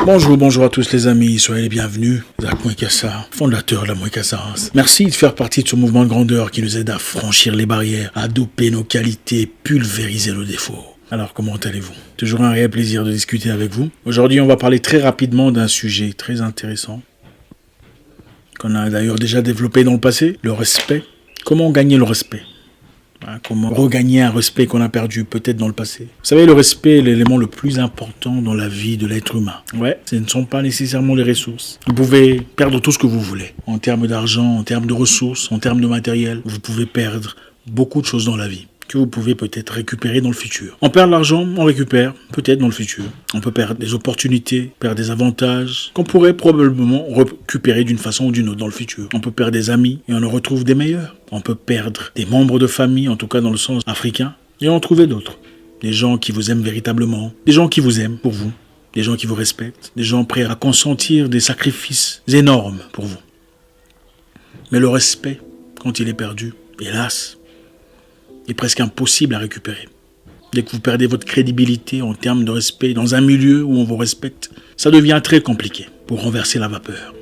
Bonjour à tous les amis, soyez les bienvenus. Zach Mouekassa, fondateur de la Mouekassa. Merci de faire partie de ce mouvement de grandeur qui nous aide à franchir les barrières, à doper nos qualités, pulvériser nos défauts. Alors comment allez-vous? Toujours un réel plaisir de discuter avec vous. Aujourd'hui on va parler très rapidement d'un sujet très intéressant qu'on a d'ailleurs déjà développé dans le passé, le respect. Comment gagner le respect? Comment regagner un respect qu'on a perdu peut-être dans le passé. Vous savez, le respect est l'élément le plus important dans la vie de l'être humain. Ouais, ce ne sont pas nécessairement les ressources. Vous pouvez perdre tout ce que vous voulez. En termes d'argent, en termes de ressources, en termes de matériel. Vous pouvez perdre beaucoup de choses dans la vie que vous pouvez peut-être récupérer dans le futur. On perd de l'argent, on récupère peut-être dans le futur. On peut perdre des opportunités, perdre des avantages qu'on pourrait probablement récupérer d'une façon ou d'une autre dans le futur. On peut perdre des amis et on en retrouve des meilleurs. On peut perdre des membres de famille, en tout cas dans le sens africain, et en trouver d'autres. Des gens qui vous aiment véritablement, des gens qui vous aiment pour vous, des gens qui vous respectent, des gens prêts à consentir des sacrifices énormes pour vous. Mais le respect, quand il est perdu, hélas, est presque impossible à récupérer. Dès que vous perdez votre crédibilité en termes de respect dans un milieu où on vous respecte, ça devient très compliqué pour renverser la vapeur.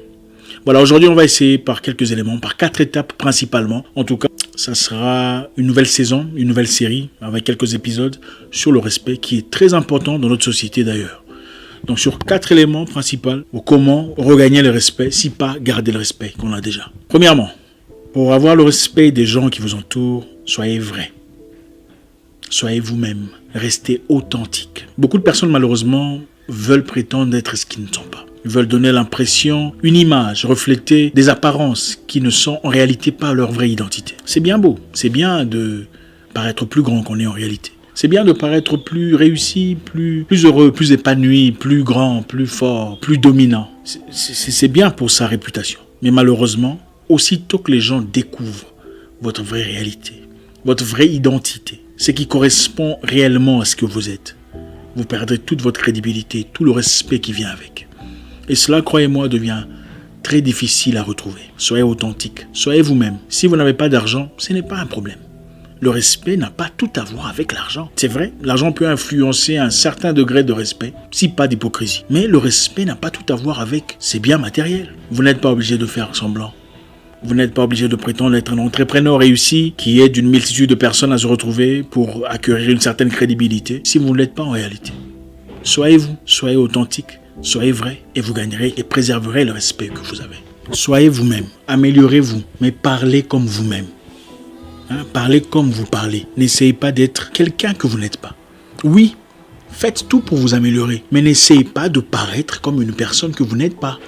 Voilà, aujourd'hui on va essayer par quelques éléments, par 4 étapes principalement. En tout cas, ça sera une nouvelle saison, une nouvelle série avec quelques épisodes sur le respect qui est très important dans notre société d'ailleurs. Donc sur 4 éléments principaux, comment regagner le respect, si pas garder le respect qu'on a déjà. Premièrement, pour avoir le respect des gens qui vous entourent, soyez vrai. Soyez vous-même. Restez authentique. Beaucoup de personnes, malheureusement, veulent prétendre être ce qu'ils ne sont pas. Ils veulent donner l'impression, une image, refléter des apparences qui ne sont en réalité pas leur vraie identité. C'est bien beau. C'est bien de paraître plus grand qu'on est en réalité. C'est bien de paraître plus réussi, plus heureux, plus épanoui, plus grand, plus fort, plus dominant. C'est bien pour sa réputation. Mais malheureusement, aussitôt que les gens découvrent votre vraie réalité, votre vraie identité, ce qui correspond réellement à ce que vous êtes, vous perdrez toute votre crédibilité, tout le respect qui vient avec. Et cela, croyez-moi, devient très difficile à retrouver. Soyez authentique, soyez vous-même. Si vous n'avez pas d'argent, ce n'est pas un problème. Le respect n'a pas tout à voir avec l'argent. C'est vrai, l'argent peut influencer un certain degré de respect, si pas d'hypocrisie. Mais le respect n'a pas tout à voir avec ses biens matériels. Vous n'êtes pas obligé de faire semblant. Vous n'êtes pas obligé de prétendre être un entrepreneur réussi qui aide une multitude de personnes à se retrouver pour acquérir une certaine crédibilité si vous ne l'êtes pas en réalité. Soyez vous, soyez authentique, soyez vrai et vous gagnerez et préserverez le respect que vous avez. Soyez vous-même, améliorez-vous, mais parlez comme vous-même. Parlez comme vous parlez. N'essayez pas d'être quelqu'un que vous n'êtes pas. Oui, faites tout pour vous améliorer, mais n'essayez pas de paraître comme une personne que vous n'êtes pas.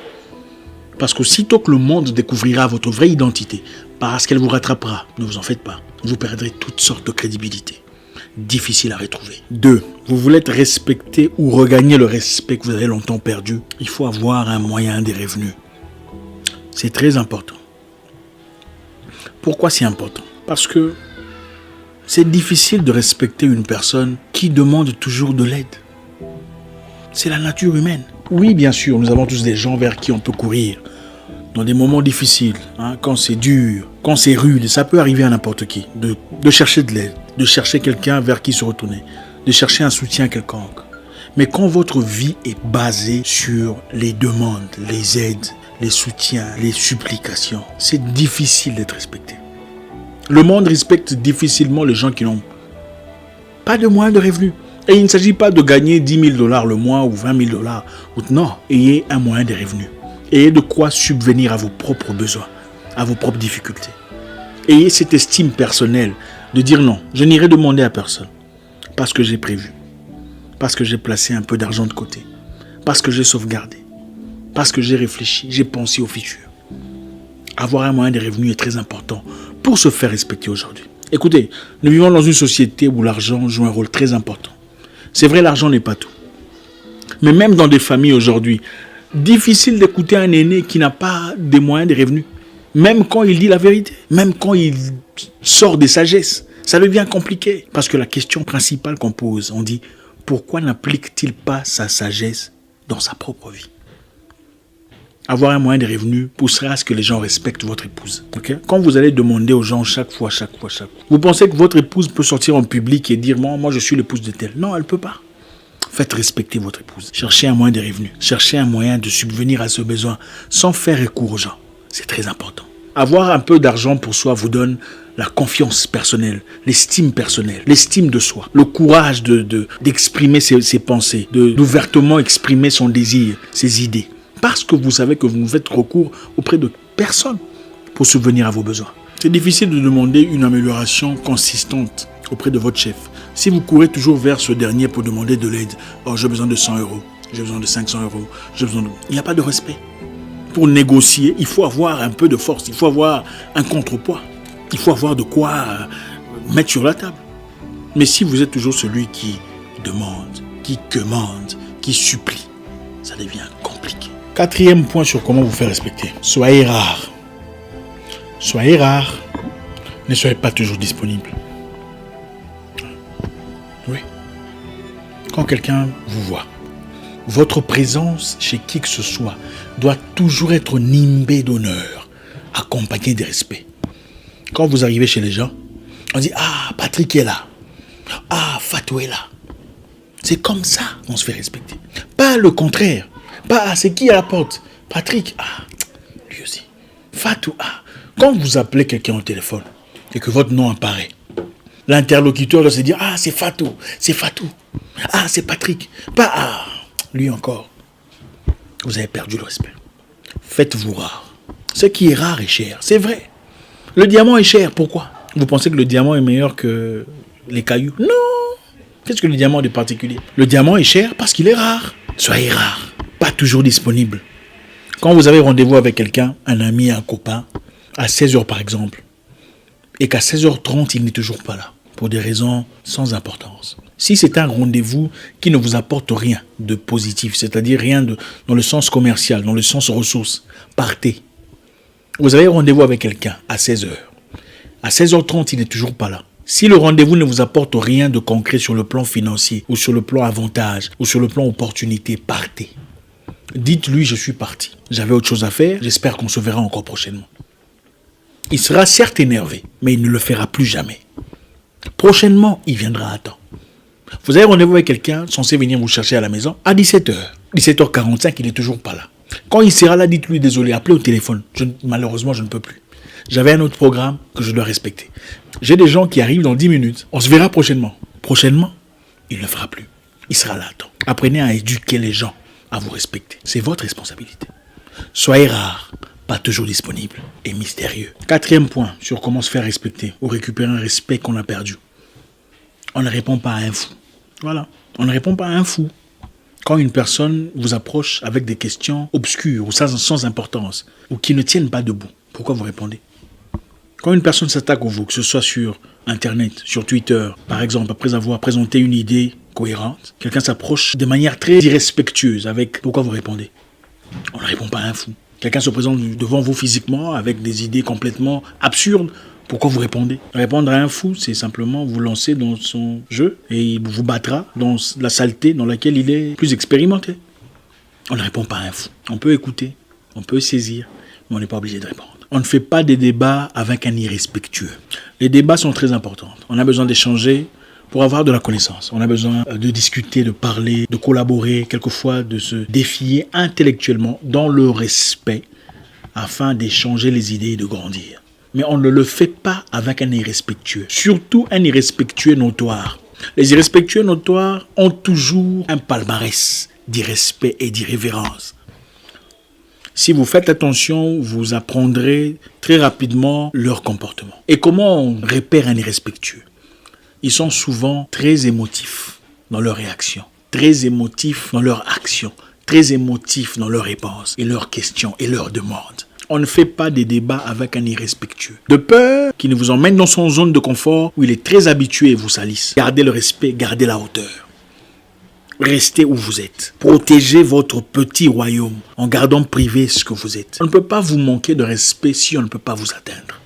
Parce qu'aussitôt que le monde découvrira votre vraie identité, parce qu'elle vous rattrapera, ne vous en faites pas, vous perdrez toutes sortes de crédibilité. Difficile à retrouver. 2. Vous voulez être respecté ou regagner le respect que vous avez longtemps perdu, il faut avoir un moyen des revenus. C'est très important. Pourquoi c'est important? Parce que c'est difficile de respecter une personne qui demande toujours de l'aide. C'est la nature humaine. Oui, bien sûr, nous avons tous des gens vers qui on peut courir. Dans des moments difficiles, quand c'est dur, quand c'est rude, ça peut arriver à n'importe qui. De chercher de l'aide, de chercher quelqu'un vers qui se retourner, de chercher un soutien quelconque. Mais quand votre vie est basée sur les demandes, les aides, les soutiens, les supplications, c'est difficile d'être respecté. Le monde respecte difficilement les gens qui n'ont pas de moyens de revenus. Et il ne s'agit pas de gagner 10 000 $ le mois ou 20 000 $. Non, ayez un moyen de revenus. Ayez de quoi subvenir à vos propres besoins, à vos propres difficultés. Ayez cette estime personnelle de dire non, je n'irai demander à personne. Parce que j'ai prévu. Parce que j'ai placé un peu d'argent de côté. Parce que j'ai sauvegardé. Parce que j'ai réfléchi, j'ai pensé au futur. Avoir un moyen de revenus est très important pour se faire respecter aujourd'hui. Écoutez, nous vivons dans une société où l'argent joue un rôle très important. C'est vrai, l'argent n'est pas tout. Mais même dans des familles aujourd'hui, difficile d'écouter un aîné qui n'a pas des moyens de revenus. Même quand il dit la vérité, même quand il sort des sagesses, ça devient compliqué. Parce que la question principale qu'on pose, on dit, pourquoi n'applique-t-il pas sa sagesse dans sa propre vie? Avoir un moyen de revenus poussera à ce que les gens respectent votre épouse. Okay? Quand vous allez demander aux gens chaque fois, vous pensez que votre épouse peut sortir en public et dire moi je suis l'épouse de tel. Non, elle ne peut pas. Faites respecter votre épouse. Cherchez un moyen de revenus. Cherchez un moyen de subvenir à ce besoin sans faire recours aux gens. C'est très important. Avoir un peu d'argent pour soi vous donne la confiance personnelle, l'estime personnelle, l'estime de soi, le courage d'exprimer ses pensées, d'ouvertement exprimer son désir, ses idées. Parce que vous savez que vous ne faites recours auprès de personne pour subvenir à vos besoins. C'est difficile de demander une amélioration consistante auprès de votre chef. Si vous courez toujours vers ce dernier pour demander de l'aide, oh, j'ai besoin de 100 €, j'ai besoin de 500 €, j'ai besoin de... Il n'y a pas de respect. Pour négocier, il faut avoir un peu de force, il faut avoir un contrepoids. Il faut avoir de quoi mettre sur la table. Mais si vous êtes toujours celui qui demande, qui commande, qui supplie, ça devient compliqué. 4e point sur comment vous faire respecter. Soyez rare. Soyez rare. Ne soyez pas toujours disponible. Oui. Quand quelqu'un vous voit, votre présence chez qui que ce soit doit toujours être nimbée d'honneur, accompagnée de respect. Quand vous arrivez chez les gens, on dit « Ah, Patrick est là. Ah, Fatou est là. » C'est comme ça qu'on se fait respecter. Pas le contraire. Pas « Ah, c'est qui à la porte? Patrick. Ah, lui aussi. Fatou. Ah. » Quand vous appelez quelqu'un au téléphone et que votre nom apparaît, l'interlocuteur doit se dire « Ah, c'est Fatou. C'est Fatou. Ah, c'est Patrick. Pas « Ah, lui encore. » Vous avez perdu le respect. Faites-vous rare. Ce qui est rare est cher. C'est vrai. Le diamant est cher, pourquoi? Vous pensez que le diamant est meilleur que les cailloux? Non. Qu'est-ce que le diamant de particulier? Le diamant est cher parce qu'il est rare. Soyez rare, pas toujours disponible. Quand vous avez rendez-vous avec quelqu'un, un ami, un copain, à 16h par exemple, et qu'à 16h30, il n'est toujours pas là, pour des raisons sans importance. Si c'est un rendez-vous qui ne vous apporte rien de positif, c'est-à-dire rien dans le sens commercial, dans le sens ressources, partez. Vous avez rendez-vous avec quelqu'un à 16h. À 16h30, il n'est toujours pas là. Si le rendez-vous ne vous apporte rien de concret sur le plan financier, ou sur le plan avantage, ou sur le plan opportunité, partez. Dites-lui, je suis parti. J'avais autre chose à faire, j'espère qu'on se verra encore prochainement. Il sera certes énervé, mais il ne le fera plus jamais. Prochainement, il viendra à temps. Vous avez rendez-vous avec quelqu'un censé venir vous chercher à la maison à 17h. 17h45, il n'est toujours pas là. Quand il sera là, dites-lui désolé, appelez au téléphone. Malheureusement, je ne peux plus. J'avais un autre programme que je dois respecter. J'ai des gens qui arrivent dans 10 minutes. On se verra prochainement. Prochainement, il ne le fera plus. Il sera là à temps. Apprenez à éduquer les gens à vous respecter. C'est votre responsabilité. Soyez rare, pas toujours disponible et mystérieux. 4e point sur comment se faire respecter ou récupérer un respect qu'on a perdu. On ne répond pas à un fou. Voilà. On ne répond pas à un fou. Quand une personne vous approche avec des questions obscures ou sans importance, ou qui ne tiennent pas debout, pourquoi vous répondez? Quand une personne s'attaque à vous, que ce soit sur Internet, sur Twitter, par exemple, après avoir présenté une idée cohérente, quelqu'un s'approche de manière très irrespectueuse avec pourquoi vous répondez? On ne répond pas à un fou. Quelqu'un se présente devant vous physiquement avec des idées complètement absurdes. Pourquoi vous répondez? Répondre à un fou, c'est simplement vous lancer dans son jeu et il vous battra dans la saleté dans laquelle il est plus expérimenté. On ne répond pas à un fou. On peut écouter, on peut saisir, mais on n'est pas obligé de répondre. On ne fait pas des débats avec un irrespectueux. Les débats sont très importants. On a besoin d'échanger pour avoir de la connaissance. On a besoin de discuter, de parler, de collaborer, quelquefois de se défier intellectuellement dans le respect afin d'échanger les idées et de grandir. Mais on ne le fait pas avec un irrespectueux. Surtout un irrespectueux notoire. Les irrespectueux notoires ont toujours un palmarès d'irrespect et d'irrévérence. Si vous faites attention, vous apprendrez très rapidement leur comportement. Et comment on repère un irrespectueux? Ils sont souvent très émotifs dans leurs réactions, très émotifs dans leurs actions, très émotifs dans leurs réponses et leurs questions et leurs demandes. On ne fait pas des débats avec un irrespectueux. De peur qu'il ne vous emmène dans son zone de confort où il est très habitué et vous salisse. Gardez le respect, gardez la hauteur. Restez où vous êtes. Protégez votre petit royaume en gardant privé ce que vous êtes. On ne peut pas vous manquer de respect si on ne peut pas vous atteindre.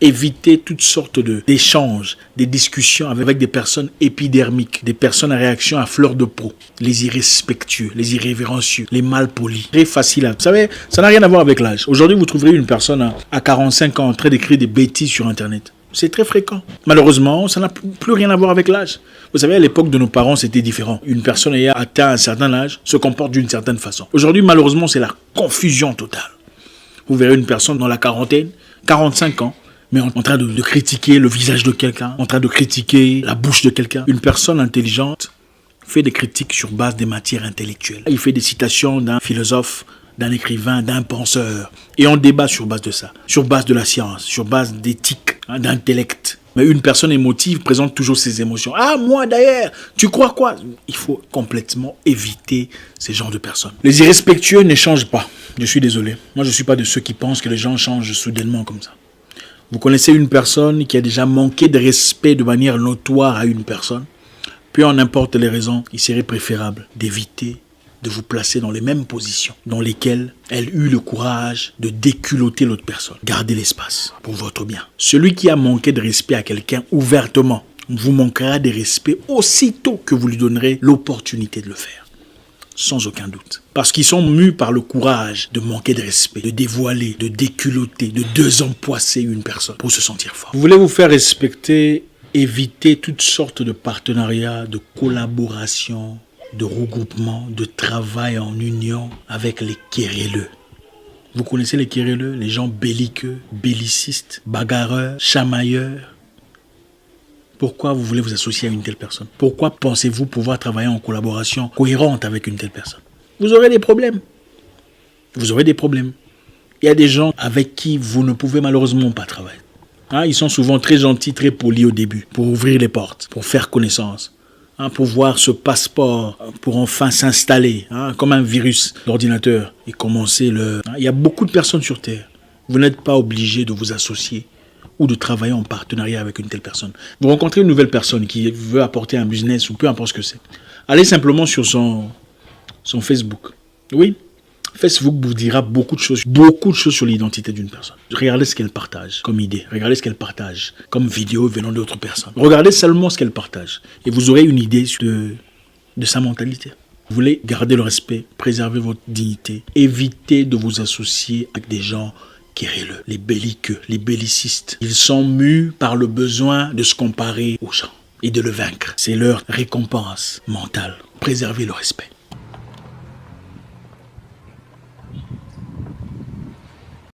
Évitez toutes sortes d'échanges, des discussions avec des personnes épidermiques, des personnes à réaction à fleur de peau, les irrespectueux, les irrévérencieux, les malpolis. Très facile à... Vous savez, ça n'a rien à voir avec l'âge. Aujourd'hui, vous trouverez une personne à 45 ans en train d'écrire des bêtises sur Internet. C'est très fréquent. Malheureusement, ça n'a plus rien à voir avec l'âge. Vous savez, à l'époque de nos parents, c'était différent. Une personne ayant atteint un certain âge se comporte d'une certaine façon. Aujourd'hui, malheureusement, c'est la confusion totale. Vous verrez une personne dans la quarantaine, 45 ans, mais en train de critiquer le visage de quelqu'un, en train de critiquer la bouche de quelqu'un. Une personne intelligente fait des critiques sur base des matières intellectuelles. Il fait des citations d'un philosophe, d'un écrivain, d'un penseur. Et on débat sur base de ça, sur base de la science, sur base d'éthique, d'intellect. Mais une personne émotive présente toujours ses émotions. Ah, moi d'ailleurs, tu crois quoi? Il faut complètement éviter ces genres de personnes. Les irrespectueux n'échangent pas. Je suis désolé. Moi, je ne suis pas de ceux qui pensent que les gens changent soudainement comme ça. Vous connaissez une personne qui a déjà manqué de respect de manière notoire à une personne. Peu en importe les raisons, il serait préférable d'éviter de vous placer dans les mêmes positions dans lesquelles elle eut le courage de déculotter l'autre personne. Gardez l'espace pour votre bien. Celui qui a manqué de respect à quelqu'un ouvertement vous manquera de respect aussitôt que vous lui donnerez l'opportunité de le faire. Sans aucun doute. Parce qu'ils sont mus par le courage de manquer de respect, de dévoiler, de déculotter, de désempoisser une personne pour se sentir fort. Vous voulez vous faire respecter, évitez toutes sortes de partenariats, de collaborations, de regroupement, de travail en union avec les querelleux. Vous connaissez les querelleux, les gens belliqueux, bellicistes, bagarreurs, chamailleurs. Pourquoi vous voulez vous associer à une telle personne? Pourquoi pensez-vous pouvoir travailler en collaboration cohérente avec une telle personne? Vous aurez des problèmes. Vous aurez des problèmes. Il y a des gens avec qui vous ne pouvez malheureusement pas travailler. Ils sont souvent très gentils, très polis au début, pour ouvrir les portes, pour faire connaissance. Pour voir ce passeport, pour enfin s'installer, comme un virus, l'ordinateur, et commencer Il y a beaucoup de personnes sur Terre. Vous n'êtes pas obligé de vous associer ou de travailler en partenariat avec une telle personne. Vous rencontrez une nouvelle personne qui veut apporter un business ou peu importe ce que c'est. Allez simplement sur son Facebook. Oui, Facebook vous dira beaucoup de choses sur l'identité d'une personne. Regardez ce qu'elle partage comme idée. Regardez ce qu'elle partage comme vidéo venant d'autres personnes. Regardez seulement ce qu'elle partage. Et vous aurez une idée de sa mentalité. Vous voulez garder le respect, préserver votre dignité. Évitez de vous associer avec des gens querelleux, les belliqueux, les bellicistes. Ils sont mus par le besoin de se comparer aux gens et de le vaincre. C'est leur récompense mentale. Préservez le respect.